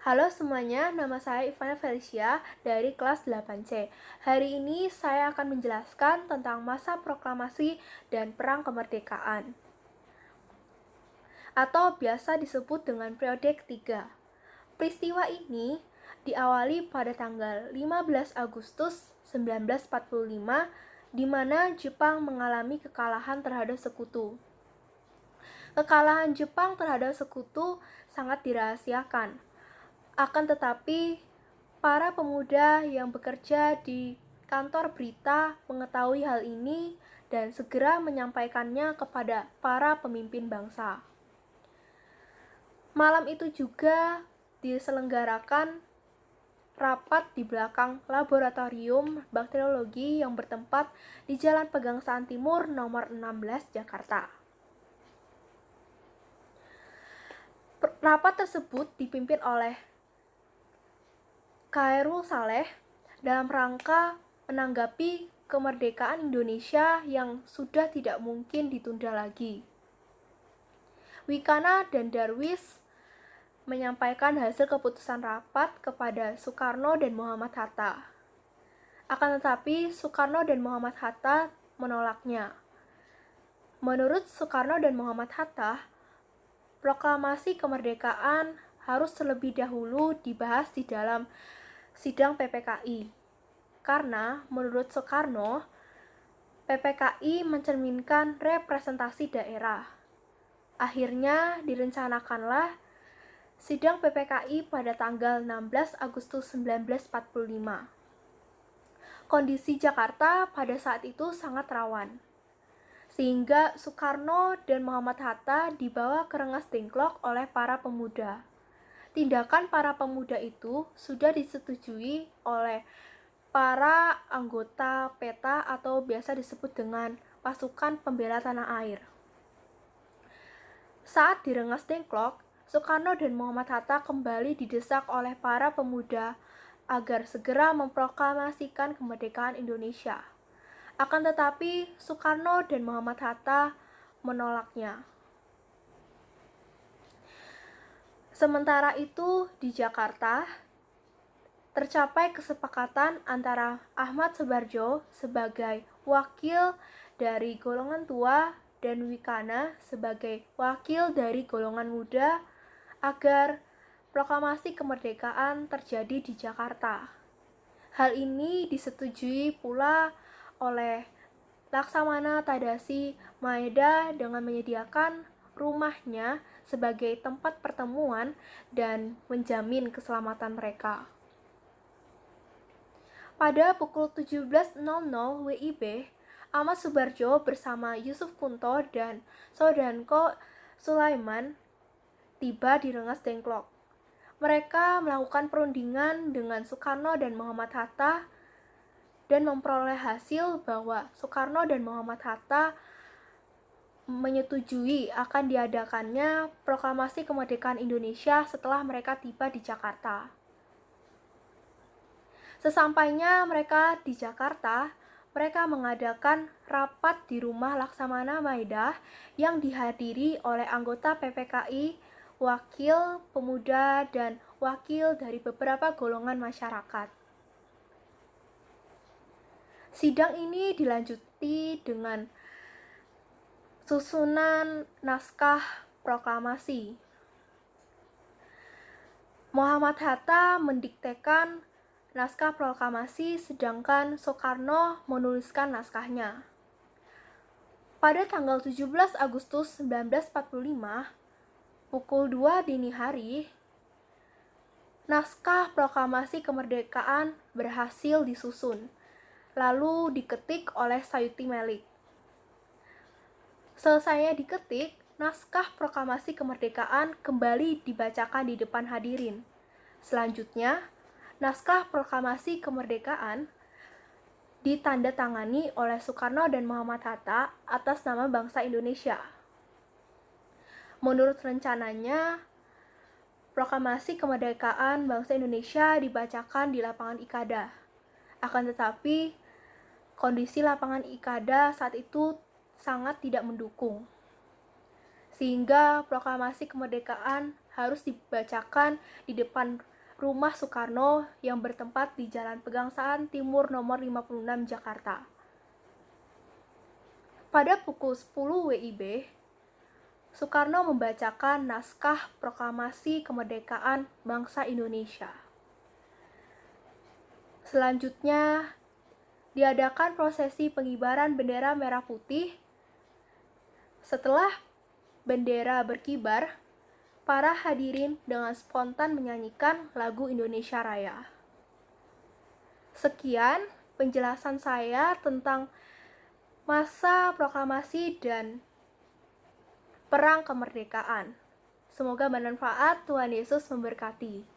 Halo semuanya, nama saya Ivana Felicia dari kelas 8C. Hari ini saya akan menjelaskan tentang masa proklamasi dan perang kemerdekaan, atau biasa disebut dengan periode ketiga. Peristiwa ini diawali pada tanggal 15 Agustus 1945, di mana Jepang mengalami kekalahan terhadap sekutu. Kekalahan Jepang terhadap sekutu sangat dirahasiakan. Akan tetapi, para pemuda yang bekerja di kantor berita mengetahui hal ini dan segera menyampaikannya kepada para pemimpin bangsa. Malam itu juga diselenggarakan rapat di belakang Laboratorium Bakteriologi yang bertempat di Jalan Pegangsaan Timur nomor 16 Jakarta. Rapat tersebut dipimpin oleh Khairul Saleh dalam rangka menanggapi kemerdekaan Indonesia yang sudah tidak mungkin ditunda lagi. Wikana dan Darwis menyampaikan hasil keputusan rapat kepada Soekarno dan Muhammad Hatta. Akan tetapi, Soekarno dan Muhammad Hatta menolaknya. Menurut Soekarno dan Muhammad Hatta, proklamasi kemerdekaan harus terlebih dahulu dibahas di dalam sidang PPKI. Karena menurut Soekarno, PPKI mencerminkan representasi daerah. Akhirnya direncanakanlah sidang PPKI pada tanggal 16 Agustus 1945. Kondisi Jakarta pada saat itu sangat rawan, sehingga Soekarno dan Muhammad Hatta dibawa ke Rengas Dengklok oleh para pemuda. Tindakan para pemuda itu sudah disetujui oleh para anggota PETA atau biasa disebut dengan Pasukan Pembela Tanah Air. Saat di Rengas Dengklok, Soekarno dan Muhammad Hatta kembali didesak oleh para pemuda agar segera memproklamasikan kemerdekaan Indonesia. Akan tetapi, Soekarno dan Muhammad Hatta menolaknya. Sementara itu, di Jakarta, tercapai kesepakatan antara Ahmad Soebardjo sebagai wakil dari golongan tua dan Wikana sebagai wakil dari golongan muda agar proklamasi kemerdekaan terjadi di Jakarta. Hal ini disetujui pula oleh Laksamana Tadashi Maeda dengan menyediakan rumahnya sebagai tempat pertemuan dan menjamin keselamatan mereka. Pada pukul 17.00 WIB, Ahmad Soebardjo bersama Yusuf Kunto dan Saudanko Sulaiman tiba di Rengas Dengklok. Mereka melakukan perundingan dengan Soekarno dan Muhammad Hatta dan memperoleh hasil bahwa Soekarno dan Muhammad Hatta menyetujui akan diadakannya proklamasi kemerdekaan Indonesia setelah mereka tiba di Jakarta. Sesampainya mereka di Jakarta, mereka mengadakan rapat di rumah Laksamana Maeda yang dihadiri oleh anggota PPKI, wakil pemuda, dan wakil dari beberapa golongan masyarakat. Sidang ini dilanjuti dengan susunan naskah proklamasi. Muhammad Hatta mendiktekan naskah proklamasi, sedangkan Soekarno menuliskan naskahnya. Pada tanggal 17 Agustus 1945, pukul 2 dini hari, naskah proklamasi kemerdekaan berhasil disusun, lalu diketik oleh Sayuti Melik. Selesainya diketik, naskah proklamasi kemerdekaan kembali dibacakan di depan hadirin. Selanjutnya, naskah proklamasi kemerdekaan ditandatangani oleh Soekarno dan Muhammad Hatta atas nama bangsa Indonesia. Menurut rencananya, proklamasi kemerdekaan bangsa Indonesia dibacakan di lapangan Ikada. Akan tetapi, kondisi lapangan Ikada saat itu sangat tidak mendukung, sehingga proklamasi kemerdekaan harus dibacakan di depan Rumah Soekarno yang bertempat di Jalan Pegangsaan Timur nomor 56 Jakarta. Pada pukul 10 WIB, Soekarno membacakan naskah proklamasi kemerdekaan bangsa Indonesia. Selanjutnya, diadakan prosesi pengibaran bendera merah putih. Setelah bendera berkibar, para hadirin dengan spontan menyanyikan lagu Indonesia Raya. Sekian penjelasan saya tentang masa proklamasi dan perang kemerdekaan. Semoga bermanfaat. Tuhan Yesus memberkati.